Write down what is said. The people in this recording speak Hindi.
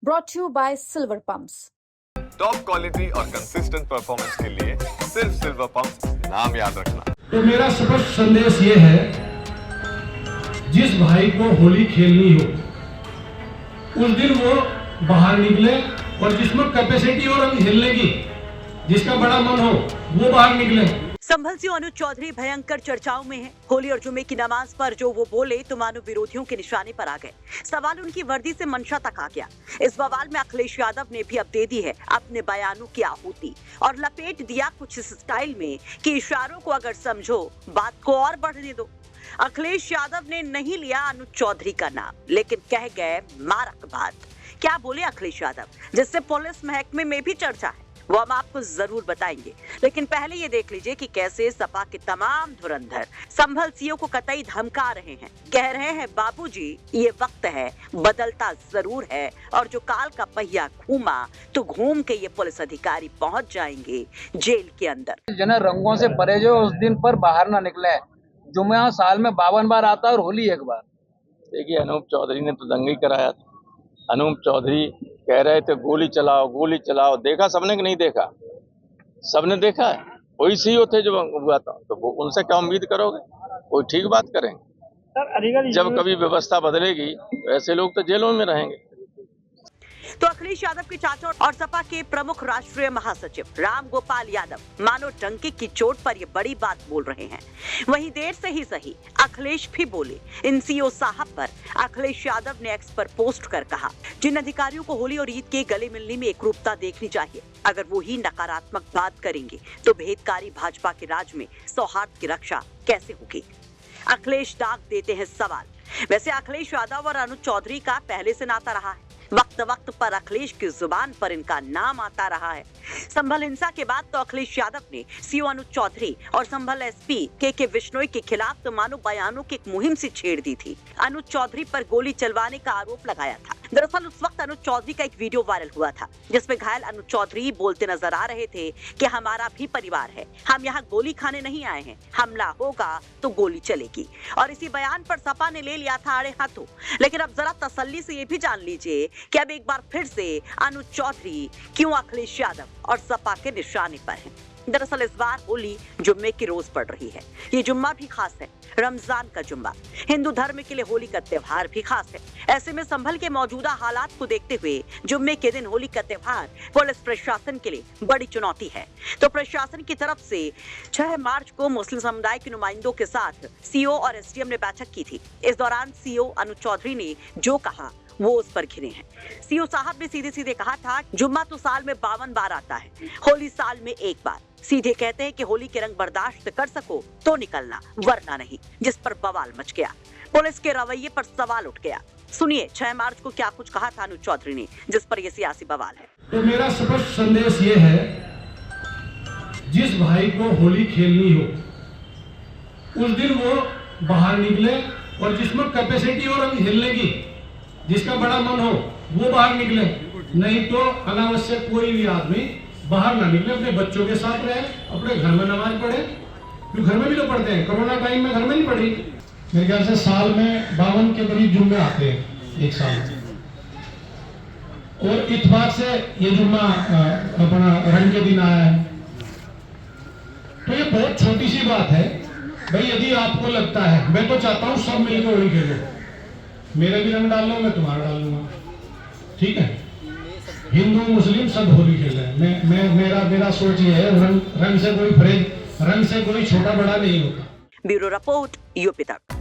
brought to you by Silver Pumps. Top quality और कंसिस्टेंट परफॉर्मेंस के लिए सिर्फ सिल्वर पंप नाम याद रखना। तो मेरा स्पष्ट संदेश ये है, जिस भाई को होली खेलनी हो उस दिन वो बाहर निकले, और जिसमें कैपेसिटी हो रंग खेलने की, जिसका बड़ा मन हो वो बाहर निकले। संभल से अनुज चौधरी भयंकर चर्चाओं में है। होली और जुम्मे की नमाज पर जो वो बोले तो मानो विरोधियों के निशाने पर आ गए। सवाल उनकी वर्दी से मंशा तक आ गया। इस बवाल में अखिलेश यादव ने भी अब दे दी है अपने बयानों की आहुति और लपेट दिया कुछ इस स्टाइल में कि इशारों को अगर समझो बात को और बढ़ने दो। अखिलेश यादव ने नहीं लिया अनुज चौधरी का नाम, लेकिन कह गए मारक बात। क्या बोले अखिलेश यादव, जिससे पुलिस महकमे में भी चर्चा है, वो हम आपको जरूर बताएंगे। लेकिन पहले ये देख लीजिए कि कैसे सपा के तमाम धुरंधर संभल सीओ को कतई धमका रहे हैं। कह रहे हैं बाबूजी ये वक्त है, बदलता जरूर है, और जो काल का पहिया घूमा तो घूम के ये पुलिस अधिकारी पहुंच जाएंगे जेल के अंदर। जन रंगों से परे जो उस दिन पर बाहर ना निकले। जुम्मा साल में 52 बार आता है और होली एक बार। देखिए, अनूप चौधरी ने तो दंगा ही कराया था। अनूप चौधरी कह रहे थे गोली चलाओ गोली चलाओ। देखा सबने कि नहीं देखा? सबने देखा है। वही सीईओ थे जो हुआ था, तो वो उनसे क्या उम्मीद करोगे? कोई ठीक बात करेंगे? जब कभी व्यवस्था बदलेगी तो ऐसे लोग तो जेलों में रहेंगे। तो अखिलेश यादव के चाचा और सपा के प्रमुख राष्ट्रीय महासचिव राम गोपाल यादव मानो डंके की चोट पर ये बड़ी बात बोल रहे हैं। वहीं देर से ही सही अखिलेश भी बोले। इन सीओ साहब पर अखिलेश यादव ने एक्स पर पोस्ट कर कहा, जिन अधिकारियों को होली और ईद के गले मिलने में एकरूपता देखनी चाहिए, अगर वो ही नकारात्मक बात करेंगे तो भेदकारी भाजपा के राज में सौहार्द की रक्षा कैसे होगी? अखिलेश दाग देते हैं सवाल। वैसे अखिलेश यादव और अनुज चौधरी का पहले से नाता रहा है। वक्त वक्त पर अखिलेश की जुबान पर इनका नाम आता रहा है। संभल हिंसा के बाद तो अखिलेश यादव ने सीओ अनुज चौधरी और संभल एसपी के विश्नोई के खिलाफ तो मानो बयानों की एक मुहिम सी छेड़ दी थी। अनुज चौधरी पर गोली चलवाने का आरोप लगाया था। दरअसल उस वक्त अनुज चौधरी का एक वीडियो वायरल हुआ था, जिसमें घायल अनुज चौधरी बोलते नजर आ रहे थे कि हमारा भी परिवार है, हम यहाँ गोली खाने नहीं आए हैं, हमला होगा तो गोली चलेगी। और इसी बयान पर सपा ने ले लिया था आड़े हाथों। लेकिन अब जरा तसल्ली से ये भी जान लीजिए कि अब एक बार फिर से अनुज चौधरी क्यों अखिलेश यादव और सपा के निशाने पर हैं। दरअसल इस बार होली जुम्मे की रोज पड़ रही है। ये जुम्मा भी खास है, रमजान का जुम्मा। हिंदू धर्म के लिए होली का त्योहार भी खास है। ऐसे में संभल के मौजूदा हालात को देखते हुए जुम्मे के दिन होली का त्योहार पुलिस प्रशासन के लिए बड़ी चुनौती है। तो प्रशासन की तरफ से 6 मार्च को मुस्लिम समुदाय के नुमाइंदों के साथ सीओ और एसडीएम ने बैठक की थी। इस दौरान सीओ अनुज चौधरी ने जो कहा वो उस पर घिरे हैं। सीओ साहब ने सीधे सीधे कहा था, जुम्मा तो साल में 52 बार आता है, होली साल में एक बार। सीधे कहते हैं कि होली के रंग बर्दाश्त कर सको तो निकलना, वरना नहीं, जिस पर बवाल मच गया। पुलिस के रवैये पर सवाल उठ गया। सुनिए 6 मार्च को क्या कुछ कहा था अनुज चौधरी ने, जिस पर यह सियासी बवाल है। तो मेरा स्पष्ट संदेश ये है, जिस भाई को होली खेलनी हो उस दिन वो बाहर निकले, और जिसमें कैपेसिटी हो रंग खेलने की, जिसका बड़ा मन हो वो बाहर निकले। नहीं तो अनावश्यक कोई भी आदमी बाहर ना निकले, अपने बच्चों के साथ रहे, अपने घर में नमाज पढ़े। क्योंकि घर में भी तो पढ़ते हैं, कोरोना टाइम में घर में नहीं पढ़ी। मेरे ख्याल से साल में 52 के करीब जुम्मे आते हैं एक साल में, और इतवार से ये जुम्मा अपना रंग के दिन आया है। तो ये बहुत छोटी सी बात है भाई। यदि आपको लगता है, मैं तो चाहता हूँ सब मिलकर होली खेलो, मेरे भी रंग डाल लो, मैं तुम्हारा डाल लूंगा, ठीक है। हिंदू मुस्लिम सब होली खेल रहे हैं। मेरा सोच ये है, रंग से कोई छोटा बड़ा नहीं होता। ब्यूरो रिपोर्ट यूपी तक।